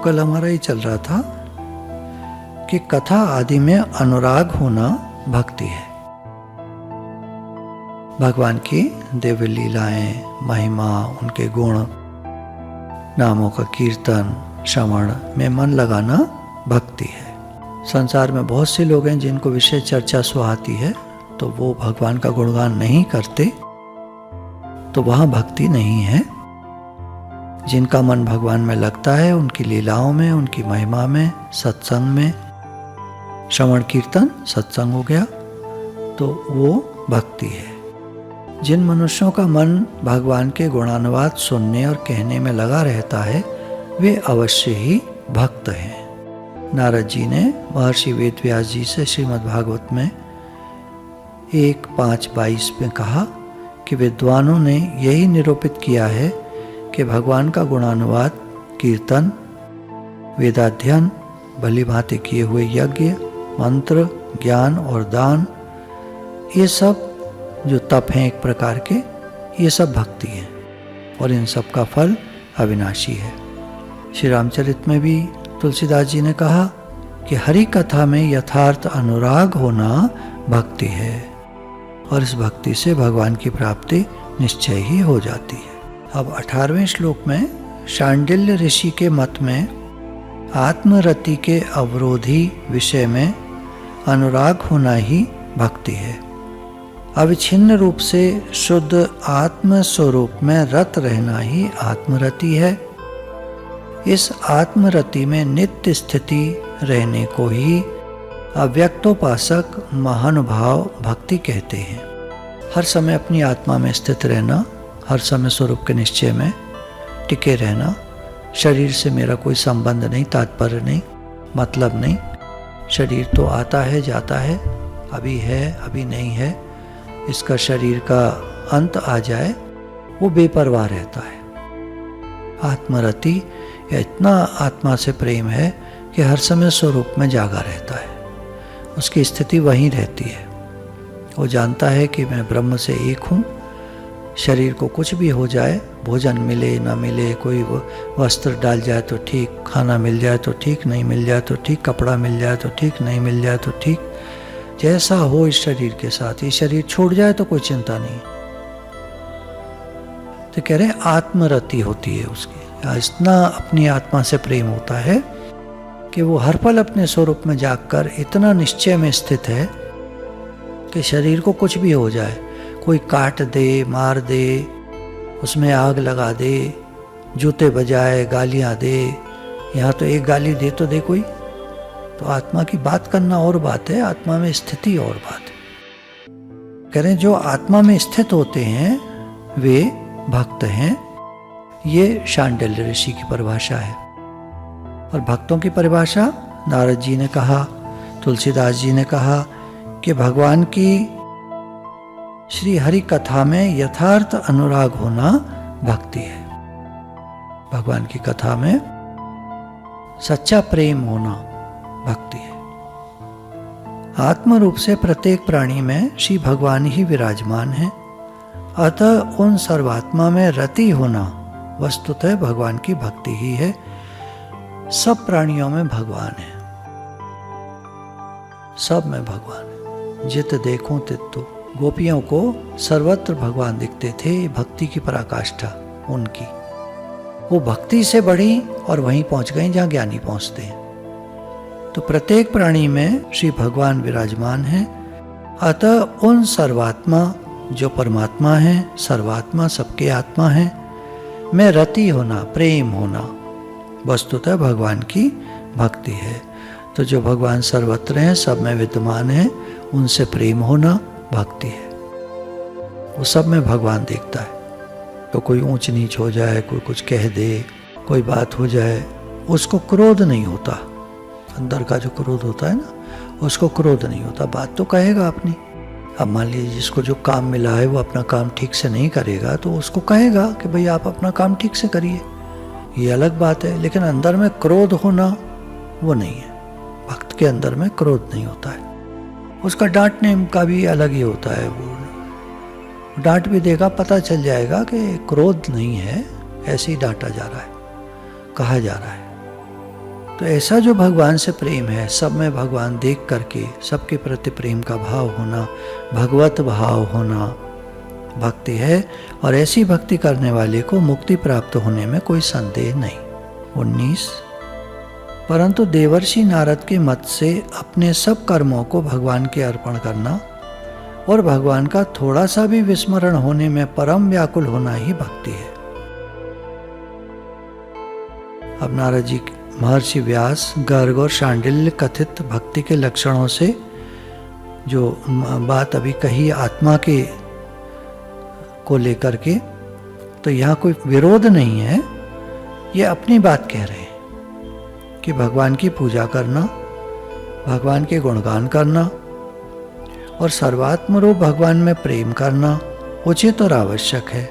कल हमारा ये चल रहा था कि कथा आदि में अनुराग होना भक्ति है। भगवान की दिव्य लीलाएं, महिमा, उनके गुण, नामों का कीर्तन, श्रवण में मन लगाना भक्ति है। संसार में बहुत से लोग हैं जिनको विषय चर्चा सुहाती है तो वो भगवान का गुणगान नहीं करते, तो वहाँ भक्ति नहीं है। जिनका मन भगवान में लगता है, उनकी लीलाओं में, उनकी महिमा में, सत्संग में, श्रवण कीर्तन सत्संग हो गया, तो वो भक्ति है। जिन मनुष्यों का मन भगवान के गुणानुवाद सुनने और कहने में लगा रहता है, वे अवश्य ही भक्त हैं। नारद जी ने महर्षि वेदव्यास जी से श्रीमद् भागवत में 1:5-22 में कहा कि विद्वानों ने यही निरूपित किया है कि भगवान का गुणानुवाद, कीर्तन, वेदाध्ययन, भली भांति किए हुए यज्ञ, मंत्र, ज्ञान और दान, ये सब जो तप हैं एक प्रकार के, ये सब भक्ति है और इन सब का फल अविनाशी है। श्री रामचरित में भी तुलसीदास जी ने कहा कि हरि कथा में यथार्थ अनुराग होना भक्ति है और इस भक्ति से भगवान की प्राप्ति निश्चय ही हो जाती है। अब 18वें श्लोक में शांडिल्य ऋषि के मत में आत्मरति के अवरोधी विषय में अनुराग होना ही भक्ति है। अविच्छिन्न रूप से शुद्ध आत्म स्वरूप में रत रहना ही आत्मरति है। इस आत्मरति में नित्य स्थिति रहने को ही अव्यक्तोपासक महानुभाव भक्ति कहते हैं। हर समय अपनी आत्मा में स्थित रहना, हर समय स्वरूप के निश्चय में टिके रहना, शरीर से मेरा कोई संबंध नहीं, तात्पर्य नहीं, मतलब नहीं। शरीर तो आता है जाता है, अभी है अभी नहीं है, इसका शरीर का अंत आ जाए, वो बेपरवाह रहता है। आत्मरति या इतना आत्मा से प्रेम है कि हर समय स्वरूप में जागा रहता है, उसकी स्थिति वहीं रहती है। वो जानता है कि मैं ब्रह्म से एक हूँ। शरीर को कुछ भी हो जाए, भोजन मिले ना मिले, कोई वस्त्र डाल जाए तो ठीक, खाना मिल जाए तो ठीक, नहीं मिल जाए तो ठीक, कपड़ा मिल जाए तो ठीक, नहीं मिल जाए तो ठीक, जैसा हो इस शरीर के साथ, ये शरीर छूट जाए तो कोई चिंता नहीं। तो कह रहे आत्मरति होती है उसकी, इतना अपनी आत्मा से प्रेम होता है कि वो हर पल अपने स्वरूप में जागकर इतना निश्चय में स्थित है कि शरीर को कुछ भी हो जाए, कोई काट दे, मार दे, उसमें आग लगा दे, जूते बजाए, गालियां दे, यहाँ तो एक गाली दे तो दे कोई, तो आत्मा की बात करना और बात है, आत्मा में स्थिति और बात है। कह रहे जो आत्मा में स्थित होते हैं वे भक्त हैं। ये शांडिल्य ऋषि की परिभाषा है। और भक्तों की परिभाषा नारद जी ने कहा, तुलसीदास जी ने कहा कि भगवान की श्री हरि कथा में यथार्थ अनुराग होना भक्ति है। भगवान की कथा में सच्चा प्रेम होना भक्ति है। आत्म रूप से प्रत्येक प्राणी में श्री भगवान ही विराजमान है, अतः उन सर्वात्मा में रति होना वस्तुतः भगवान की भक्ति ही है। सब प्राणियों में भगवान है, सब में भगवान है। जित देखूं तित तो। गोपियों को सर्वत्र भगवान दिखते थे, भक्ति की पराकाष्ठा उनकी। वो भक्ति से बढ़ी और वहीं पहुंच गई जहां ज्ञानी पहुंचते हैं। तो प्रत्येक प्राणी में श्री भगवान विराजमान है, अतः उन सर्वात्मा जो परमात्मा है, सर्वात्मा सबके आत्मा है, में रति होना, प्रेम होना वस्तुतः भगवान की भक्ति है। तो जो भगवान सर्वत्र हैं, सब में विद्यमान है, उनसे प्रेम होना भक्ति है। वो सब में भगवान देखता है। तो कोई ऊंच नीच हो जाए, कोई कुछ कह दे, कोई बात हो जाए, उसको क्रोध नहीं होता। अंदर का जो क्रोध होता है ना, उसको क्रोध नहीं होता। बात तो कहेगा अपनी। अब मान लीजिए जिसको जो काम मिला है वो अपना काम ठीक से नहीं करेगा तो उसको कहेगा कि भाई आप अपना काम ठीक से करिए, ये अलग बात है। लेकिन अंदर में क्रोध होना वो नहीं है। भक्त के अंदर में क्रोध नहीं होता है। उसका डांटने का भी अलग ही होता है। वो डांट भी देगा, पता चल जाएगा कि क्रोध नहीं है, ऐसे ही डांटा जा रहा है, कहा जा रहा है। तो ऐसा जो भगवान से प्रेम है, सब में भगवान देख करके सबके प्रति प्रेम का भाव होना, भगवत भाव होना भक्ति है। और ऐसी भक्ति करने वाले को मुक्ति प्राप्त होने में कोई संदेह नहीं। 19 परंतु देवर्षि नारद के मत से अपने सब कर्मों को भगवान के अर्पण करना और भगवान का थोड़ा सा भी विस्मरण होने में परम व्याकुल होना ही भक्ति है। अब नारद जी महर्षि व्यास गर्ग और शांडिल्य कथित भक्ति के लक्षणों से जो बात अभी कही आत्मा के को लेकर के, तो यहाँ कोई विरोध नहीं है। ये अपनी बात कह रहे हैं कि भगवान की पूजा करना, भगवान के गुणगान करना और सर्वात्म रूप भगवान में प्रेम करना उचित और आवश्यक है।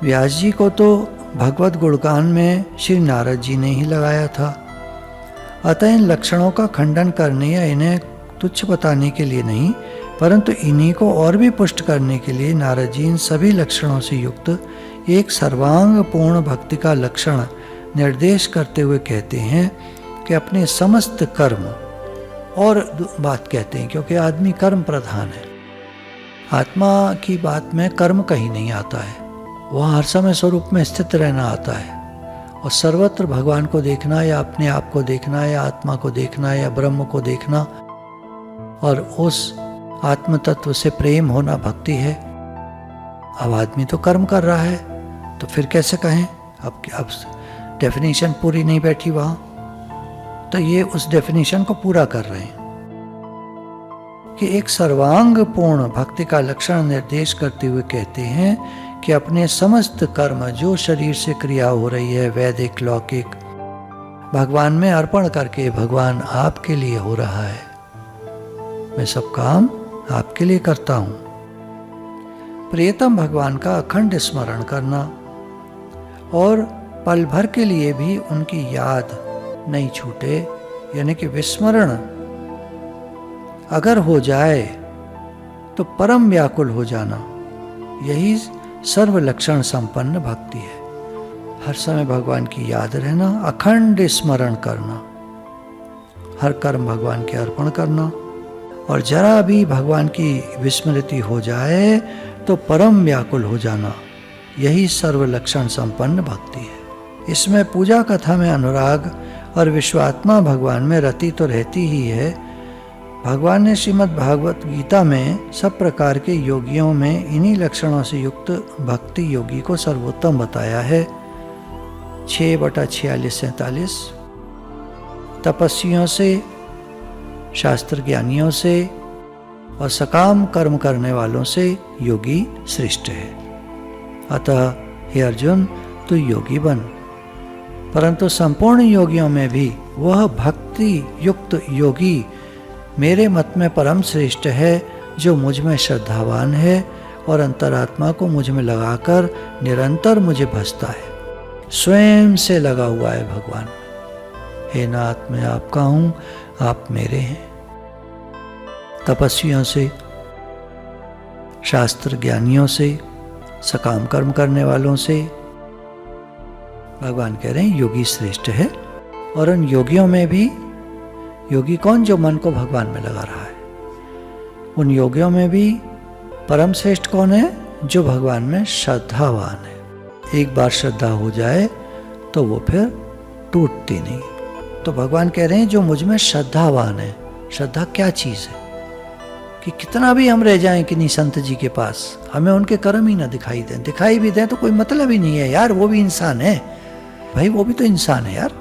व्यास जी को तो भगवत गुणगान में श्री नारद जी ने ही लगाया था। अतः इन लक्षणों का खंडन करने या इन्हें तुच्छ बताने के लिए नहीं, परंतु इन्हीं को और भी पुष्ट करने के लिए नारद जी इन सभी लक्षणों से युक्त एक सर्वांग पूर्ण भक्ति का लक्षण निर्देश करते हुए कहते हैं कि अपने समस्त कर्म, और बात कहते हैं क्योंकि आदमी कर्म प्रधान है, आत्मा की बात में कर्म कहीं नहीं आता है, वह हर समय स्वरूप में स्थित रहना आता है। और सर्वत्र भगवान को देखना या अपने आप को देखना या आत्मा को देखना या ब्रह्म को देखना और उस आत्म तत्व से प्रेम होना भक्ति है। अब आदमी तो कर्म कर रहा है, तो फिर कैसे कहें? अब डेफिनेशन पूरी नहीं बैठी वहां, तो ये उस डेफिनेशन को पूरा कर रहे हैं कि एक सर्वांग पूर्ण भक्ति का लक्षण निर्देश करते हुए कहते हैं कि अपने समस्त कर्म जो शरीर से क्रिया हो रही है, वैदिक लौकिक, भगवान में अर्पण करके भगवान आपके लिए हो रहा है, मैं सब काम आपके लिए करता हूं। प्रियतम भगवान का अखंड स्मरण करना और पल भर के लिए भी उनकी याद नहीं छूटे, यानी कि विस्मरण अगर हो जाए तो परम व्याकुल हो जाना, यही सर्व लक्षण संपन्न भक्ति है। हर समय भगवान की याद रहना, अखंड स्मरण करना, हर कर्म भगवान के अर्पण करना, और जरा भी भगवान की विस्मृति हो जाए तो परम व्याकुल हो जाना, यही सर्व लक्षण संपन्न भक्ति है। इसमें पूजा कथा में अनुराग और विश्वात्मा भगवान में रति तो रहती ही है। भगवान ने श्रीमद् भागवत गीता में सब प्रकार के योगियों में इन्हीं लक्षणों से युक्त भक्ति योगी को सर्वोत्तम बताया है। 6/46-47 तपस्वियों से, शास्त्र ज्ञानियों से और सकाम कर्म करने वालों से योगी श्रेष्ठ है। अतः हे अर्जुन, तू योगी बन, परंतु संपूर्ण योगियों में भी वह भक्ति युक्त योगी मेरे मत में परम श्रेष्ठ है, जो मुझ में श्रद्धावान है और अंतरात्मा को मुझ में लगाकर निरंतर मुझे भजता है, स्वयं से लगा हुआ है भगवान में। हे नाथ, मैं आपका हूँ, आप मेरे हैं। तपस्वियों से, शास्त्र ज्ञानियों से, सकाम कर्म करने वालों से भगवान कह रहे हैं योगी श्रेष्ठ है। और उन योगियों में भी योगी कौन? जो मन को भगवान में लगा रहा है। उन योगियों में भी परम श्रेष्ठ कौन है? जो भगवान में श्रद्धावान है। एक बार श्रद्धा हो जाए तो वो फिर टूटती नहीं। तो भगवान कह रहे हैं जो मुझ में श्रद्धावान है। श्रद्धा क्या चीज़ है कि कितना भी हम रह जाएं किन्हीं संत जी के पास, हमें उनके कर्म ही ना दिखाई दें, दिखाई भी दें तो कोई मतलब ही नहीं है यार, वो भी इंसान है भाई, वो भी तो इंसान है यार।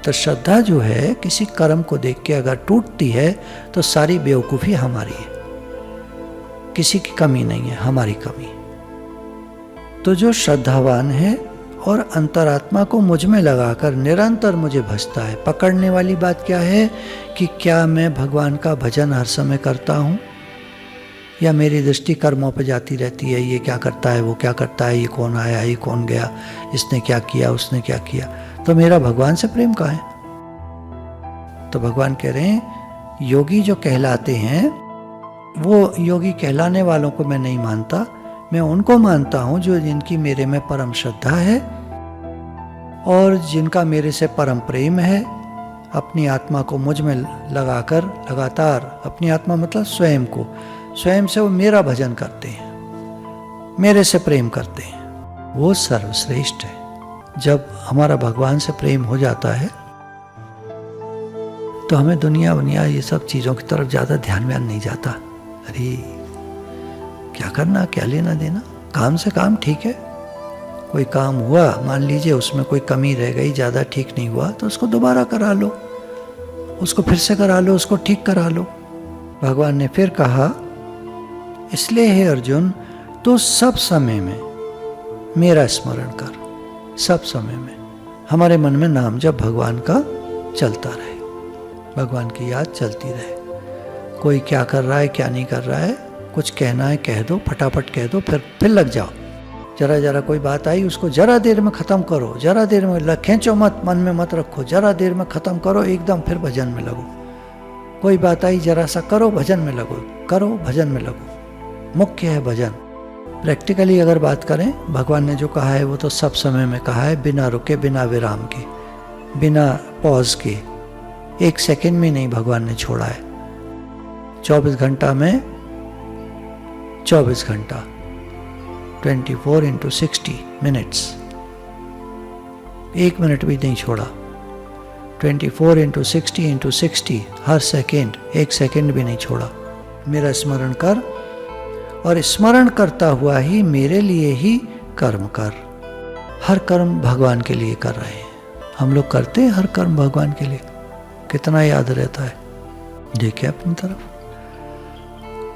तो श्रद्धा जो है किसी कर्म को देख के अगर टूटती है तो सारी बेवकूफ़ी हमारी है, किसी की कमी नहीं है, हमारी कमी। तो जो श्रद्धावान है और अंतरात्मा को मुझ में लगाकर निरंतर मुझे भजता है। पकड़ने वाली बात क्या है कि क्या मैं भगवान का भजन हर समय करता हूँ या मेरी दृष्टि कर्मों पर जाती रहती है, ये क्या करता है, वो क्या करता है, ये कौन आया, ये कौन गया, इसने क्या किया, उसने क्या किया, तो मेरा भगवान से प्रेम कहाँ है? तो भगवान कह रहे हैं योगी जो कहलाते हैं वो योगी कहलाने वालों को मैं नहीं मानता, मैं उनको मानता हूँ जो जिनकी मेरे में परम श्रद्धा है और जिनका मेरे से परम प्रेम है अपनी आत्मा को मुझ में लगाकर लगातार, अपनी आत्मा मतलब स्वयं को, स्वयं से वो मेरा भजन करते हैं, मेरे से प्रेम करते हैं, वो सर्वश्रेष्ठ है। जब हमारा भगवान से प्रेम हो जाता है तो हमें दुनिया वनिया ये सब चीज़ों की तरफ ज़्यादा ध्यान व्यान नहीं जाता। अरे क्या करना, क्या लेना देना, काम से काम ठीक है। कोई काम हुआ, मान लीजिए उसमें कोई कमी रह गई, ज़्यादा ठीक नहीं हुआ, तो उसको दोबारा करा लो, उसको फिर से करा लो, उसको ठीक करा लो। भगवान ने फिर कहा, इसलिए हे अर्जुन, तो सब समय में मेरा स्मरण कर, सब समय में हमारे मन में नाम जब भगवान का चलता रहे, भगवान की याद चलती रहे। कोई क्या कर रहा है, क्या नहीं कर रहा है, कुछ कहना है कह दो, फटाफट कह दो, फिर लग जाओ। जरा जरा कोई बात आई, उसको जरा देर में ख़त्म करो, जरा देर में खींचो मत, मन में मत रखो, जरा देर में ख़त्म करो एकदम, फिर भजन में लगो। कोई बात आई, जरा सा करो, भजन में लगो, करो, भजन में लगो। मुख्य है भजन। प्रैक्टिकली अगर बात करें, भगवान ने जो कहा है वो तो सब समय में कहा है, बिना रुके, बिना विराम के, बिना पॉज के, एक सेकंड में नहीं भगवान ने छोड़ा है। 24 घंटा में 24 घंटा, 24x60 मिनट्स, एक मिनट भी नहीं छोड़ा। 24x60 हर सेकंड, एक सेकंड भी नहीं छोड़ा। मेरा स्मरण कर और स्मरण करता हुआ ही मेरे लिए ही कर्म कर। हर कर्म भगवान के लिए कर रहे हैं हम लोग, करते हैं हर कर्म भगवान के लिए। कितना याद रहता है, देखिए अपनी तरफ,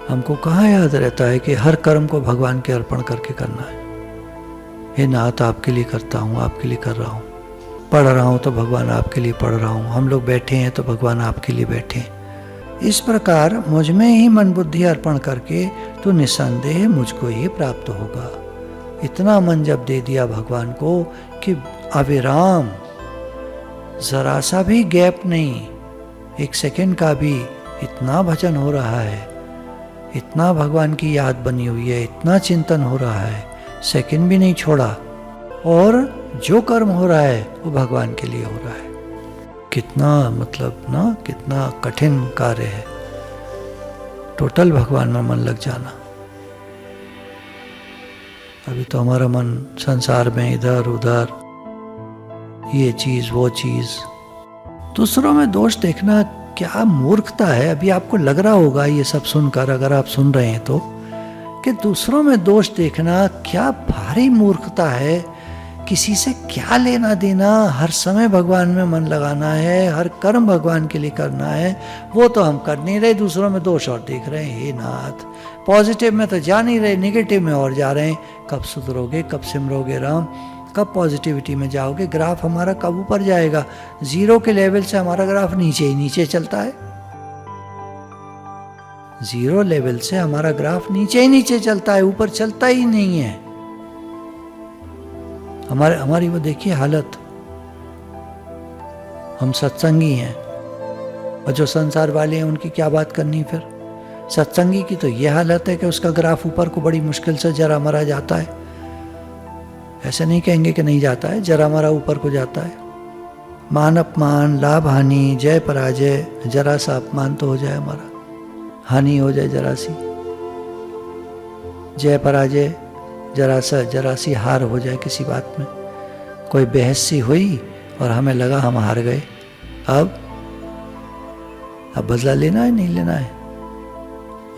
हमको कहाँ याद रहता है कि हर कर्म को भगवान के अर्पण करके करना है। हे नाथ, आपके लिए करता हूँ, आपके लिए कर रहा हूँ, पढ़ रहा हूँ तो भगवान आपके लिए पढ़ रहा हूँ, हम लोग बैठे हैं तो भगवान आपके लिए बैठे हैं। इस प्रकार मुझ में ही मन बुद्धि अर्पण करके तो निस्संदेह मुझको ही प्राप्त होगा। इतना मन जब दे दिया भगवान को कि अविराम, जरा सा भी गैप नहीं, एक सेकंड का भी, इतना भजन हो रहा है, इतना भगवान की याद बनी हुई है, इतना चिंतन हो रहा है, सेकंड भी नहीं छोड़ा। और जो कर्म हो रहा है वो भगवान के लिए हो रहा है। कितना मतलब ना, कितना कठिन कार्य है टोटल भगवान में मन लग जाना। अभी तो हमारा मन संसार में इधर उधर, ये चीज वो चीज, दूसरों में दोष देखना क्या मूर्खता है। अभी आपको लग रहा होगा ये सब सुनकर, अगर आप सुन रहे हैं तो, कि दूसरों में दोष देखना क्या भारी मूर्खता है। किसी से क्या लेना देना, हर समय भगवान में मन लगाना है, हर कर्म भगवान के लिए करना है। वो तो हम कर नहीं रहे, दूसरों में दोष और देख रहे हैं। हे नाथ, पॉजिटिव में तो जा नहीं रहे, नेगेटिव में और जा रहे हैं। कब सुधरोगे, कब सिमरोगे राम, कब पॉजिटिविटी में जाओगे? ग्राफ हमारा कब ऊपर जाएगा? जीरो के लेवल से हमारा ग्राफ नीचे ही नीचे चलता है। जीरो लेवल से हमारा ग्राफ नीचे ही नीचे चलता है, ऊपर चलता ही नहीं है। हमारी वो देखिए हालत। हम सत्संगी हैं और जो संसार वाले हैं उनकी क्या बात करनी। फिर सत्संगी की तो ये हालत है कि उसका ग्राफ ऊपर को बड़ी मुश्किल से जरा मरा जाता है। ऐसे नहीं कहेंगे कि नहीं जाता है, जरा मरा ऊपर को जाता है। मान अपमान, लाभ हानि, जय पराजय, जरा सा अपमान तो हो जाए हमारा, हानि हो जाए जरा सी, जय पराजय जरा सी हार हो जाए किसी बात में। कोई बहस सी हुई और हमें लगा हम हार गए। अब बदला लेना है, नहीं लेना है,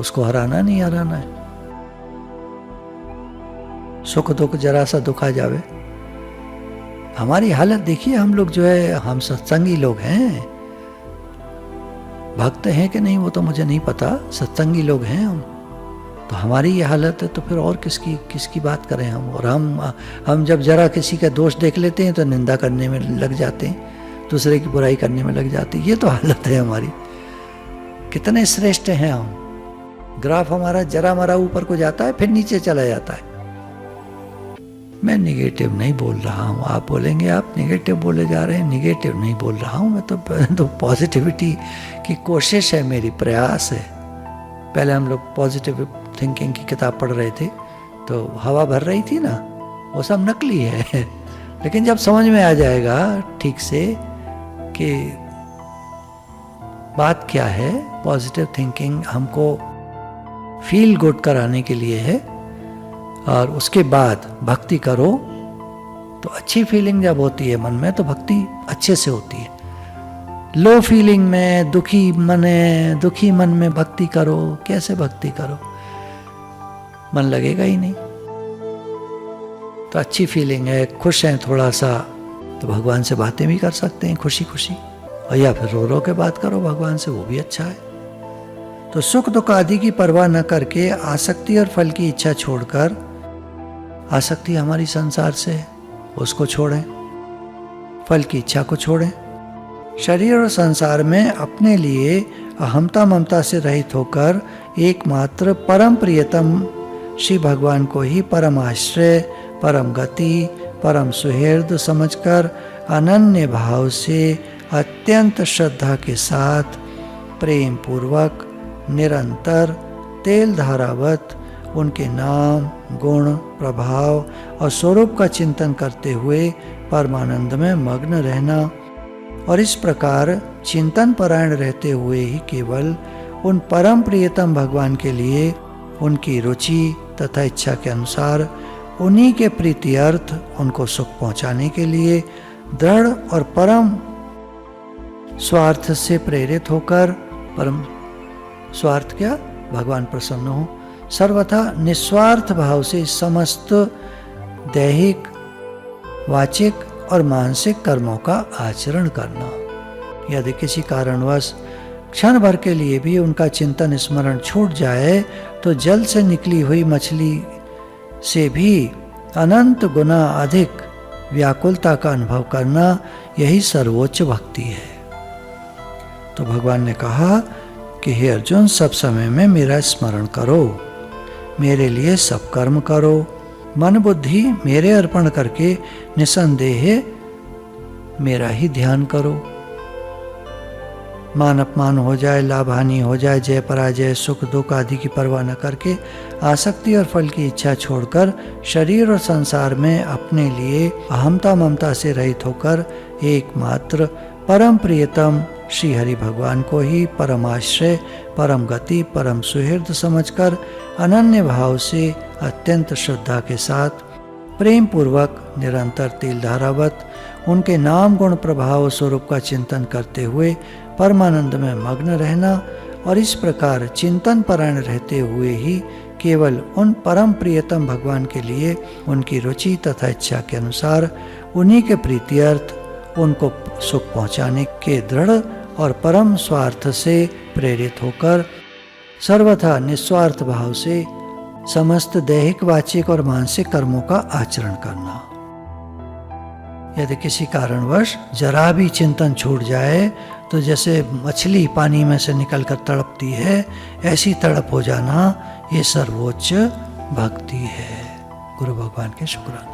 उसको हराना नहीं हराना है। सुख दुख जरा सा दुख आ जावे। हमारी हालत देखिए, हम लोग जो है, हम सत्संगी लोग हैं, भक्त हैं कि नहीं वो तो मुझे नहीं पता, सत्संगी लोग हैं हम, तो हमारी ये हालत है तो फिर और किसकी बात करें हम। और हम जब जरा किसी का दोष देख लेते हैं तो निंदा करने में लग जाते हैं, दूसरे की बुराई करने में लग जाते हैं। ये तो हालत है हमारी। कितने श्रेष्ठ हैं हम। ग्राफ हमारा जरा मरा ऊपर को जाता है, फिर नीचे चला जाता है। मैं निगेटिव नहीं बोल रहा हूँ। आप बोलेंगे आप निगेटिव बोले जा रहे हैं, निगेटिव नहीं बोल रहा हूँ मैं तो पॉजिटिविटी की कोशिश है, मेरी प्रयास है। पहले हम लोग पॉजिटिव थिंकिंग की किताब पढ़ रहे थे तो हवा भर रही थी ना, वो सब नकली है। लेकिन जब समझ में आ जाएगा ठीक से कि बात क्या है, पॉजिटिव थिंकिंग हमको फील गुड कराने के लिए है, और उसके बाद भक्ति करो तो अच्छी फीलिंग जब होती है मन में तो भक्ति अच्छे से होती है। लो फीलिंग में, दुखी मन में भक्ति करो, कैसे भक्ति करो, मन लगेगा ही नहीं। तो अच्छी फीलिंग है, खुश हैं थोड़ा सा, तो भगवान से बातें भी कर सकते हैं खुशी खुशी, और या फिर रो रो के बात करो भगवान से, वो भी अच्छा है। तो सुख दुख आदि की परवाह न करके आसक्ति और फल की इच्छा छोड़कर, आसक्ति हमारी संसार से है उसको छोड़ें, फल की इच्छा को छोड़ें, शरीर और संसार में अपने लिए अहमता ममता से रहित होकर एकमात्र परम प्रियतम श्री भगवान को ही परम आश्रय, परम गति, परम सुहृद समझकर अनन्य भाव से अत्यंत श्रद्धा के साथ प्रेम पूर्वक निरंतर तेल धारावत उनके नाम, गुण, प्रभाव और स्वरूप का चिंतन करते हुए परमानंद में मग्न रहना, और इस प्रकार चिंतन परायण रहते हुए ही केवल उन परम प्रियतम भगवान के लिए उनकी रुचि तथा इच्छा के अनुसार उन्हीं के प्रीति अर्थ उनको सुख पहुंचाने के लिए दृढ़ और परम स्वार्थ से प्रेरित होकर, परम स्वार्थ क्या, भगवान प्रसन्न हो, सर्वथा निस्वार्थ भाव से समस्त दैहिक, वाचिक और मानसिक कर्मों का आचरण करना। यदि किसी कारणवश क्षण भर के लिए भी उनका चिंतन स्मरण छूट जाए तो जल से निकली हुई मछली से भी अनंत गुना अधिक व्याकुलता का अनुभव करना, यही सर्वोच्च भक्ति है। तो भगवान ने कहा कि हे अर्जुन, सब समय में मेरा स्मरण करो, मेरे लिए सब कर्म करो, मन बुद्धि मेरे अर्पण करके निसंदेह मेरा ही ध्यान करो। मान अपमान हो जाए, लाभ हानि हो जाए, जय पराजय, सुख दुख आदि की परवाह न करके आसक्ति और फल की इच्छा छोड़कर शरीर और संसार में अपने लिए अहमता ममता से रहित होकर एकमात्र परम प्रियतम श्री हरि भगवान को ही परम आश्रय, परम गति, परम सुहृद समझकर अनन्य भाव से अत्यंत श्रद्धा के साथ प्रेम पूर्वक निरंतर तेल धारावत उनके नाम, गुण, प्रभाव, स्वरूप का चिंतन करते हुए परमानंद में मग्न रहना, और इस प्रकार चिंतन परायण रहते हुए ही केवल उन परम प्रियतम भगवान के लिए उनकी रुचि तथा इच्छा के अनुसार उन्हीं के प्रीत्यर्थ उनको सुख पहुंचाने के दृढ़ और परम स्वार्थ से प्रेरित होकर सर्वथा निस्वार्थ भाव से समस्त दैहिक, वाचिक और मानसिक कर्मों का आचरण करना। यदि किसी कारणवश जरा भी चिंतन छूट जाए तो जैसे मछली पानी में से निकलकर तड़पती है, ऐसी तड़प हो जाना, ये सर्वोच्च भक्ति है। गुरु भगवान के शुक्राना।